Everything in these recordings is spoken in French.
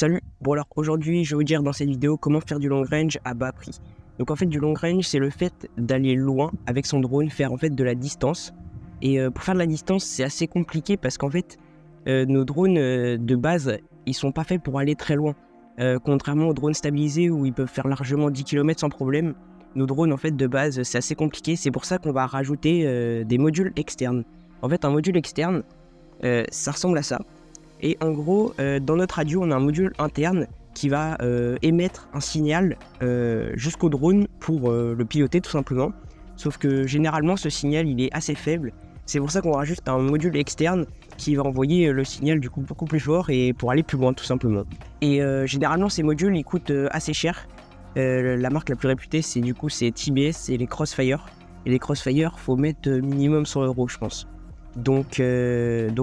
Salut, bon alors aujourd'hui je vais vous dire dans cette vidéo comment faire du long range à bas prix. Donc en fait du long range c'est le fait d'aller loin avec son drone, faire en fait de la distance. Et pour faire de la distance c'est assez compliqué parce qu'en fait nos drones de base ils sont pas faits pour aller très loin. Contrairement aux drones stabilisés où ils peuvent faire largement 10 km sans problème, nos drones en fait de base c'est assez compliqué, c'est pour ça qu'on va rajouter des modules externes. En fait un module externe ça ressemble à ça. Et en gros, dans notre radio, on a un module interne qui va émettre un signal jusqu'au drone pour le piloter tout simplement. Sauf que généralement, ce signal, il est assez faible. C'est pour ça qu'on rajoute un module externe qui va envoyer le signal du coup beaucoup plus fort et pour aller plus loin tout simplement. Et généralement, ces modules, ils coûtent assez cher. La marque la plus réputée, c'est TBS et les Crossfire. Et les Crossfire, faut mettre minimum 100 € je pense. Donc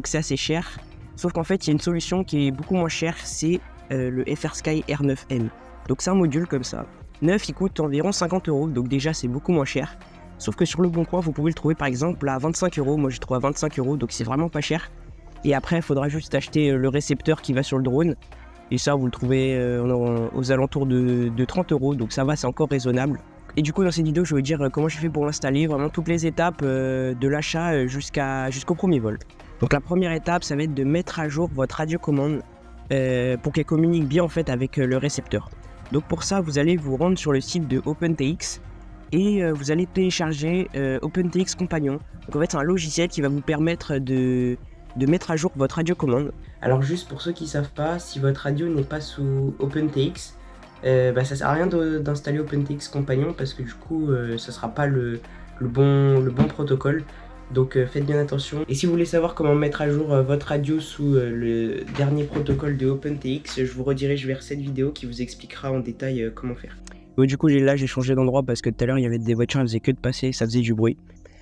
c'est assez cher. Sauf qu'en fait, il y a une solution qui est beaucoup moins chère, c'est le FrSky R9M. Donc c'est un module comme ça. Neuf, il coûte environ 50 €, donc déjà c'est beaucoup moins cher. Sauf que sur le bon coin, vous pouvez le trouver par exemple à 25 €. Moi j'ai trouvé à 25 €, donc c'est vraiment pas cher. Et après, il faudra juste acheter le récepteur qui va sur le drone. Et ça, vous le trouvez aux alentours de 30 €, donc ça va, c'est encore raisonnable. Et du coup, dans cette vidéo, je vais vous dire comment j'ai fait pour l'installer, vraiment toutes les étapes de l'achat jusqu'au premier vol. Donc la première étape, ça va être de mettre à jour votre radiocommande pour qu'elle communique bien en fait avec le récepteur. Donc pour ça, vous allez vous rendre sur le site de OpenTX et vous allez télécharger OpenTX Companion. Donc en fait, c'est un logiciel qui va vous permettre de mettre à jour votre radiocommande. Alors juste pour ceux qui ne savent pas, si votre radio n'est pas sous OpenTX, ça sert à rien d'installer OpenTX Companion parce que du coup, ça sera pas le bon protocole. Donc faites bien attention. Et si vous voulez savoir comment mettre à jour votre radio sous le dernier protocole de OpenTX, je vous redirige vers cette vidéo qui vous expliquera en détail comment faire. Bon, du coup j'ai changé d'endroit parce que tout à l'heure il y avait des voitures, elles faisaient que de passer, ça faisait du bruit.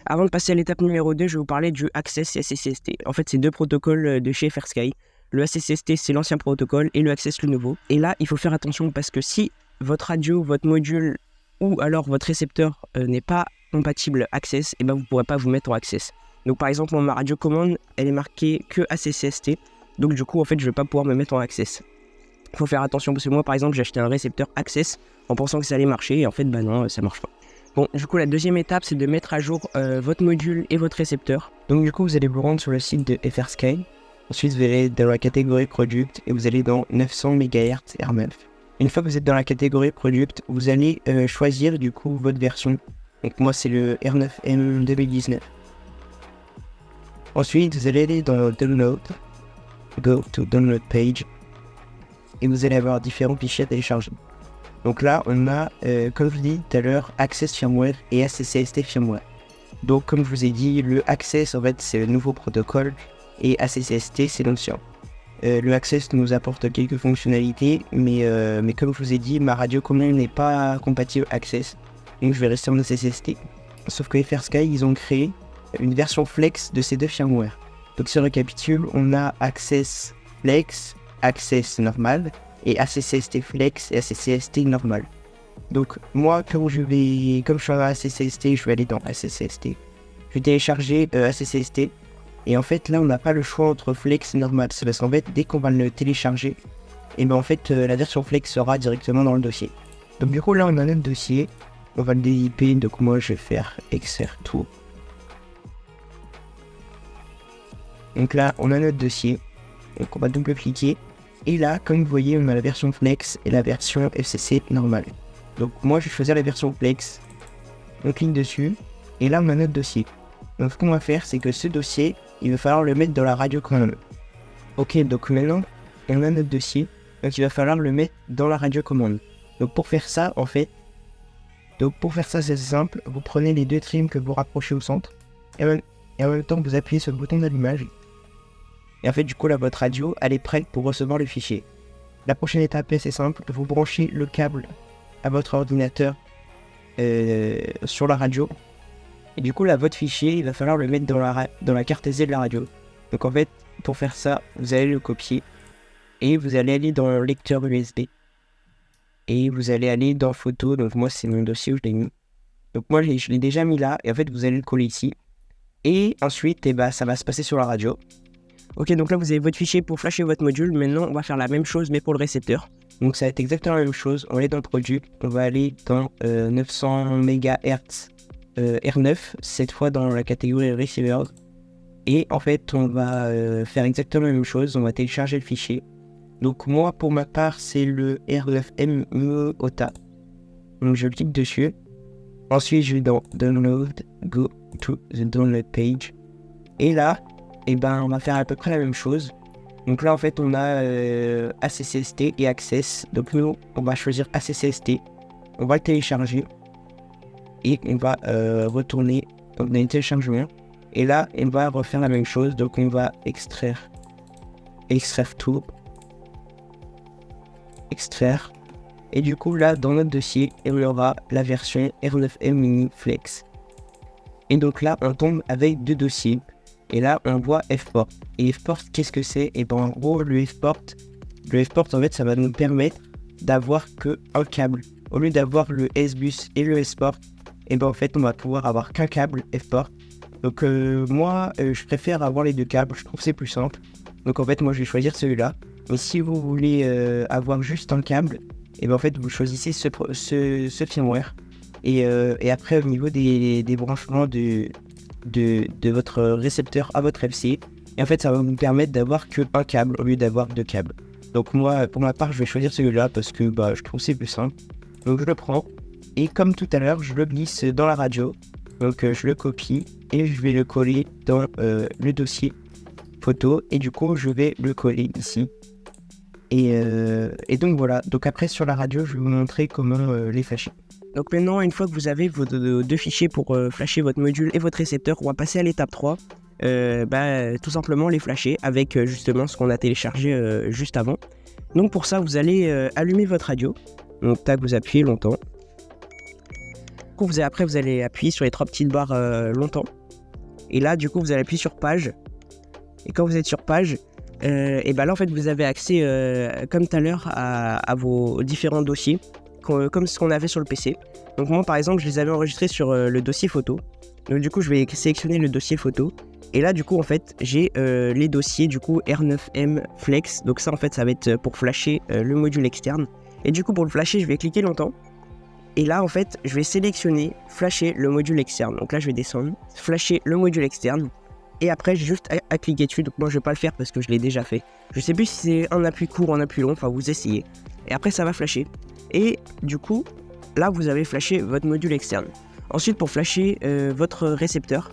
Avant de passer à l'étape numéro 2, je vais vous parler du Access et ACCST. En fait c'est deux protocoles de chez FrSky. Le ACCST c'est l'ancien protocole et le Access le nouveau. Et là il faut faire attention parce que si votre radio, votre module ou alors votre récepteur n'est pas compatible Access, et ben vous pourrez pas vous mettre en Access. Donc par exemple ma radiocommande elle est marquée que ACCST, donc du coup en fait je vais pas pouvoir me mettre en Access. Il faut faire attention parce que moi par exemple j'ai acheté un récepteur Access en pensant que ça allait marcher et en fait bah non ça marche pas. Bon du coup la deuxième étape c'est de mettre à jour votre module et votre récepteur. Donc du coup vous allez vous rendre sur le site de FrSky. Ensuite vous allez dans la catégorie Product et vous allez dans 900 MHz R9. Une fois que vous êtes dans la catégorie Product, vous allez choisir du coup votre version. Donc moi c'est le R9M 2019. Ensuite vous allez aller dans Download, Go to Download Page et vous allez avoir différents fichiers à télécharger. Donc là on a, comme je vous dis tout à l'heure, Access Firmware et ACCST Firmware. Donc comme je vous ai dit, le Access en fait c'est le nouveau protocole et ACCST c'est l'ancien. Le Access nous apporte quelques fonctionnalités, mais comme je vous ai dit, ma radiocommande n'est pas compatible Access. Donc je vais rester en ACCST. Sauf que FrSky, ils ont créé une version flex de ces deux firmware. Donc si on récapitule, on a Access Flex, Access normal, et ACCST Flex et ACCST normal. Donc moi, comme je suis en ACCST, je vais aller dans ACCST. Je vais télécharger ACCST. Et en fait, là, on n'a pas le choix entre Flex et normal. C'est parce qu'en fait, dès qu'on va le télécharger, et ben en fait, la version Flex sera directement dans le dossier. Donc du coup, là, on a notre dossier. On va le dézipper, donc moi je vais faire extraire tout. Donc là on a notre dossier, donc on va double cliquer. Et là comme vous voyez on a la version Flex et la version FCC normale. Donc moi je vais choisir la version Flex, on clique dessus et là on a notre dossier. Donc ce qu'on va faire c'est que ce dossier il va falloir le mettre dans la radiocommande. Ok, donc maintenant on a notre dossier, donc il va falloir le mettre dans la radiocommande. Donc pour faire ça en fait, c'est simple, vous prenez les deux trims que vous rapprochez au centre et en même temps vous appuyez sur le bouton d'allumage. Et en fait du coup là votre radio elle est prête pour recevoir le fichier. La prochaine étape c'est simple, vous branchez le câble à votre ordinateur sur la radio. Et du coup là votre fichier il va falloir le mettre dans la carte SD de la radio. Donc en fait pour faire ça vous allez le copier et vous allez aller dans le lecteur USB. Et vous allez aller dans photo, donc moi c'est mon dossier où je l'ai mis. Donc moi je l'ai déjà mis là, et en fait vous allez le coller ici. Et ensuite, ça va se passer sur la radio. Ok, donc là vous avez votre fichier pour flasher votre module. Maintenant on va faire la même chose mais pour le récepteur. Donc ça va être exactement la même chose. On est dans le produit, on va aller dans 900 MHz R9, cette fois dans la catégorie receiver. Et en fait on va faire exactement la même chose, on va télécharger le fichier. Donc moi pour ma part c'est le R9M OTA. Donc je clique dessus. Ensuite je vais dans Download, Go to the Download page. Et là, on va faire à peu près la même chose. Donc là en fait on a ACCST et Access. Donc nous on va choisir ACCST. On va le télécharger. Et on va retourner dans les téléchargements. Et là on va refaire la même chose. Donc on va extraire tout. Extraire. Et du coup là dans notre dossier il y aura la version R9M Mini Flex. Et donc là on tombe avec 2 dossiers. Et là on voit Fport. Et Fport qu'est-ce que c'est? Et en gros le Fport en fait ça va nous permettre d'avoir que un câble. Au lieu d'avoir le S-Bus et le S-Port, en fait on va pouvoir avoir qu'un câble Fport. Donc moi je préfère avoir les 2 câbles, je trouve que c'est plus simple. Donc en fait moi je vais choisir celui-là. Mais si vous voulez avoir juste un câble, en fait vous choisissez ce firmware. Et après au niveau des branchements de votre récepteur à votre FC, et en fait ça va vous permettre d'avoir que un câble au lieu d'avoir 2 câbles. Donc moi pour ma part je vais choisir celui-là parce que je trouve que c'est plus simple. Donc je le prends et comme tout à l'heure je le glisse dans la radio. Donc je le copie et je vais le coller dans le dossier photo et du coup je vais le coller ici. Et donc voilà, donc après sur la radio je vais vous montrer comment les flasher. Donc maintenant une fois que vous avez vos 2 fichiers pour flasher votre module et votre récepteur, on va passer à l'étape 3. Tout simplement les flasher avec justement ce qu'on a téléchargé juste avant. Donc pour ça vous allez allumer votre radio. Donc tac, vous appuyez longtemps. Du coup, après vous allez appuyer sur les 3 petites barres longtemps. Et là du coup vous allez appuyer sur page. Et quand vous êtes sur page, là en fait vous avez accès comme tout à l'heure à vos différents dossiers comme ce qu'on avait sur le PC. Donc moi par exemple je les avais enregistrés sur le dossier photo. Donc du coup je vais sélectionner le dossier photo. Et là du coup en fait j'ai les dossiers du coup R9M Flex. Donc ça en fait ça va être pour flasher le module externe. Et du coup pour le flasher je vais cliquer longtemps. Et là en fait je vais sélectionner flasher le module externe. Donc là je vais descendre, flasher le module externe. Et après j'ai juste à cliquer dessus. Donc moi je vais pas le faire parce que je l'ai déjà fait. Je sais plus si c'est un appui court ou un appui long, enfin vous essayez. Et après ça va flasher. Et du coup là vous avez flashé votre module externe. Ensuite pour flasher votre récepteur,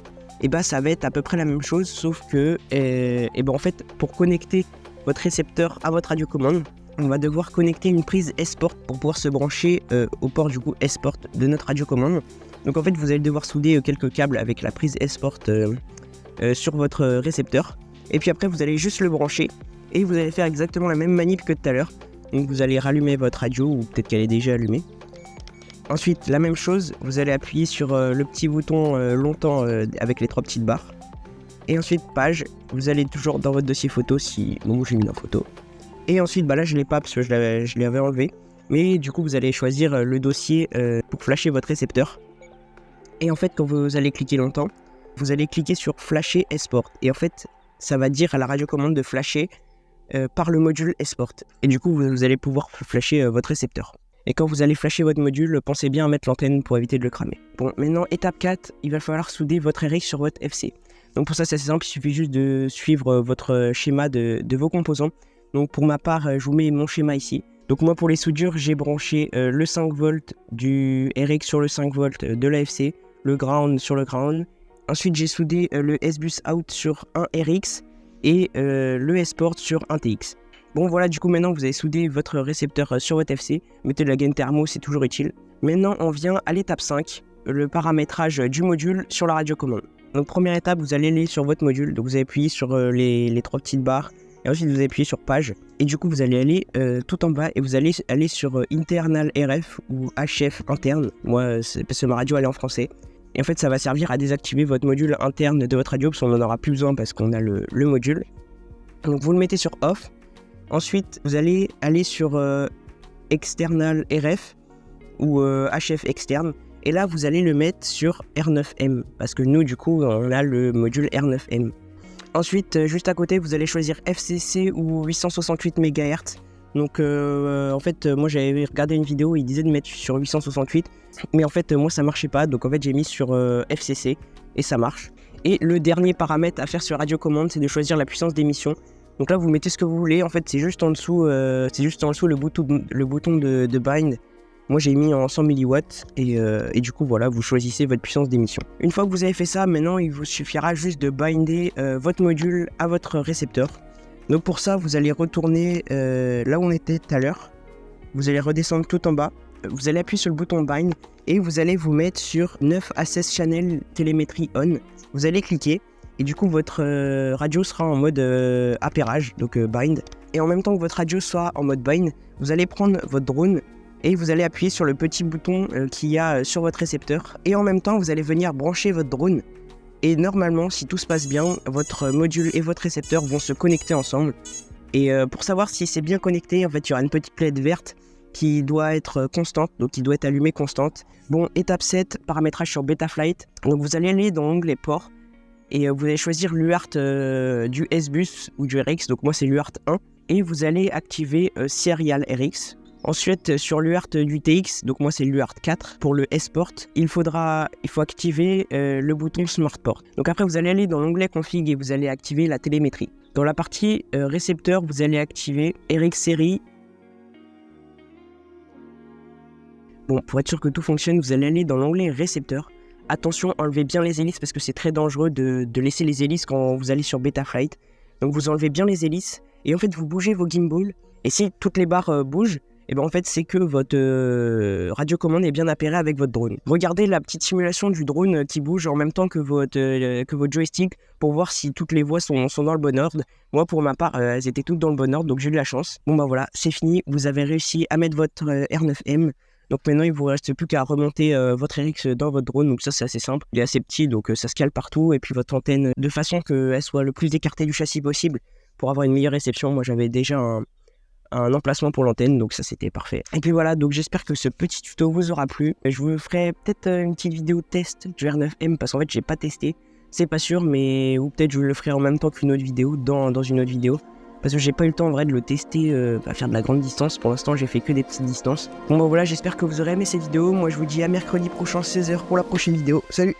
ça va être à peu près la même chose, sauf que en fait pour connecter votre récepteur à votre radiocommande, on va devoir connecter une prise S-Port pour pouvoir se brancher au port du coup S-Port de notre radiocommande. Donc en fait vous allez devoir souder quelques câbles avec la prise S-Port sur votre récepteur. Et puis après vous allez juste le brancher et vous allez faire exactement la même manip que tout à l'heure. Donc vous allez rallumer votre radio, ou peut-être qu'elle est déjà allumée. Ensuite la même chose, vous allez appuyer sur le petit bouton longtemps avec les 3 petites barres. Et ensuite page, vous allez toujours dans votre dossier photo si moi j'ai mis en photo. Et ensuite là je l'ai pas parce que je l'avais enlevé. Mais du coup vous allez choisir le dossier pour flasher votre récepteur. Et en fait quand vous allez cliquer longtemps, vous allez cliquer sur flasher S-Port. Et en fait ça va dire à la radiocommande de flasher par le module S-Port. Et du coup vous allez pouvoir flasher votre récepteur. Et quand vous allez flasher votre module, pensez bien à mettre l'antenne pour éviter de le cramer. Bon, maintenant étape 4, il va falloir souder votre RX sur votre FC. Donc pour ça c'est assez simple, il suffit juste de suivre votre schéma de vos composants. Donc pour ma part, je vous mets mon schéma ici. Donc moi pour les soudures, j'ai branché le 5V du RX sur le 5V de l'AFC, le ground sur le ground. Ensuite j'ai soudé le S-Bus out sur un RX et le S-Port sur un TX. Bon voilà, du coup maintenant vous avez soudé votre récepteur sur votre FC, mettez de la gaine thermo, c'est toujours utile. Maintenant on vient à l'étape 5, le paramétrage du module sur la radiocommande. Donc première étape, vous allez aller sur votre module, donc vous allez appuyer sur les 3 petites barres, et ensuite vous allez appuyer sur page, et du coup vous allez aller tout en bas, et vous allez aller sur internal RF ou HF interne, moi parce que ma radio elle est en français. Et en fait ça va servir à désactiver votre module interne de votre radio, parce qu'on n'en aura plus besoin parce qu'on a le module. Donc vous le mettez sur off. Ensuite, vous allez aller sur External RF ou HF externe. Et là, vous allez le mettre sur R9M. Parce que nous, du coup, on a le module R9M. Ensuite, juste à côté, vous allez choisir FCC ou 868 MHz. Donc en fait, moi j'avais regardé une vidéo, il disait de mettre sur 868, mais en fait moi ça marchait pas, donc en fait j'ai mis sur FCC et ça marche. Et le dernier paramètre à faire sur radiocommande, c'est de choisir la puissance d'émission. Donc là vous mettez ce que vous voulez, en fait c'est juste en dessous, le bouton de bind. Moi j'ai mis en 100 mW et du coup voilà, vous choisissez votre puissance d'émission. Une fois que vous avez fait ça, maintenant il vous suffira juste de binder votre module à votre récepteur. Donc pour ça, vous allez retourner là où on était tout à l'heure. Vous allez redescendre tout en bas. Vous allez appuyer sur le bouton Bind et vous allez vous mettre sur 9 à 16 channels télémétrie on. Vous allez cliquer et du coup votre radio sera en mode appairage, donc Bind. Et en même temps que votre radio soit en mode Bind, vous allez prendre votre drone et vous allez appuyer sur le petit bouton qu'il y a sur votre récepteur. Et en même temps, vous allez venir brancher votre drone. Et normalement, si tout se passe bien, votre module et votre récepteur vont se connecter ensemble. Et pour savoir si c'est bien connecté, en fait, il y aura une petite LED verte qui doit être constante, donc qui doit être allumée constante. Bon, étape 7, paramétrage sur Betaflight. Donc vous allez aller dans l'onglet port et vous allez choisir l'UART du S-Bus ou du RX. Donc moi, c'est l'UART 1. Et vous allez activer Serial RX. Ensuite, sur l'UART du TX, donc moi c'est l'UART 4, pour le S-Port, il faut activer le bouton Smart Port. Donc après, vous allez aller dans l'onglet Config et vous allez activer la télémétrie. Dans la partie récepteur, vous allez activer RX Series. Bon, pour être sûr que tout fonctionne, vous allez aller dans l'onglet récepteur. Attention, enlevez bien les hélices parce que c'est très dangereux de laisser les hélices quand vous allez sur Betaflight. Donc vous enlevez bien les hélices et en fait vous bougez vos gimbals. Et si toutes les barres bougent, et bien en fait c'est que votre radiocommande est bien appairée avec votre drone. Regardez la petite simulation du drone qui bouge en même temps que votre joystick pour voir si toutes les voies sont dans le bon ordre. Moi pour ma part elles étaient toutes dans le bon ordre, donc j'ai eu de la chance. Bon bah voilà, c'est fini, vous avez réussi à mettre votre R9M. Donc maintenant il vous reste plus qu'à remonter votre RX dans votre drone, donc ça c'est assez simple. Il est assez petit donc ça se cale partout, et puis votre antenne de façon qu'elle soit le plus écartée du châssis possible pour avoir une meilleure réception. Moi j'avais déjà un emplacement pour l'antenne, donc ça c'était parfait. Et puis voilà, donc j'espère que ce petit tuto vous aura plu. Je vous ferai peut-être une petite vidéo test du R9M parce qu'en fait j'ai pas testé, c'est pas sûr, mais ou peut-être je le ferai en même temps qu'une autre vidéo dans une autre vidéo. Parce que j'ai pas eu le temps en vrai de le tester à faire de la grande distance. Pour l'instant j'ai fait que des petites distances. Bon bah voilà, j'espère que vous aurez aimé cette vidéo. Moi je vous dis à mercredi prochain 16h pour la prochaine vidéo. Salut!